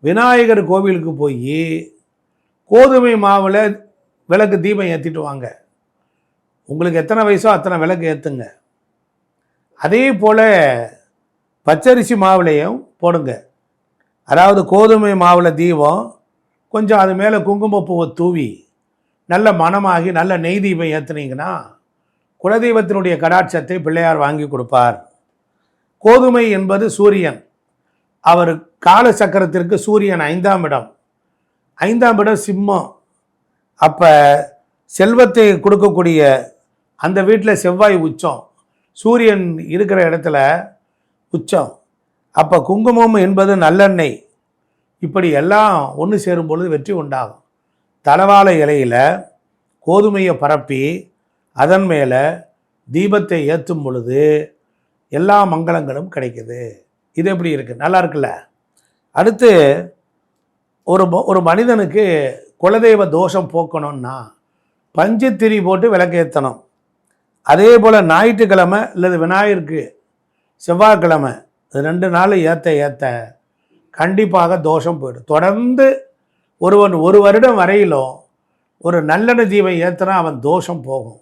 விநாயகர் கோவிலுக்கு போய் கோதுமை மாவில் விளக்கு தீபம் ஏற்றிட்டு வாங்க. உங்களுக்கு எத்தனை வயசோ அத்தனை விளக்கு ஏற்றுங்க. அதே போல் பச்சரிசி மாவுலையும் போடுங்க. அதாவது கோதுமை மாவில் தீபம், கொஞ்சம் அது மேலே குங்குமப்பூவை தூவி நல்ல மனமாகி நல்ல நெய் தீபம் ஏற்றுனீங்கன்னா குலதெய்வத்தினுடைய கடாட்சத்தை பிள்ளையார் வாங்கி கொடுப்பார். கோதுமை என்பது சூரியன். அவர் கால சக்கரத்திற்கு சூரியன் 5ஆம் இடம். 5ஆம் இடம் சிம்மம். அப்போ செல்வத்தை கொடுக்கக்கூடிய அந்த வீட்டில் செவ்வாய் உச்சம், சூரியன் இருக்கிற இடத்துல உச்சம். அப்போ குங்குமம் என்பது நல்லெண்ணெய். இப்படி எல்லாம் ஒன்று சேரும் பொழுது வெற்றி உண்டாகும். தலவாழை இலையில் கோதுமையை பரப்பி அதன் மேலே தீபத்தை ஏற்றும் பொழுது எல்லா மங்களங்களும் கிடைக்குது. இது எப்படி இருக்குது? நல்லா இருக்குல்ல? அடுத்து ஒரு மனிதனுக்கு குலதெய்வ தோஷம் போக்கணும்னா பஞ்சுத்திரி போட்டு விளக்கேற்றணும். அதே போல் ஞாயிற்றுக்கிழமை அல்லது விநாயகருக்கு செவ்வாய்க்கிழமை இது 2 நாள் ஏற்ற கண்டிப்பாக தோஷம் போயிடும். தொடர்ந்து ஒருவன் 1 வருடம் வரையிலும் ஒரு நல்லெண்ணெய் தீபம் ஏற்றினா அவன் தோஷம் போகும்.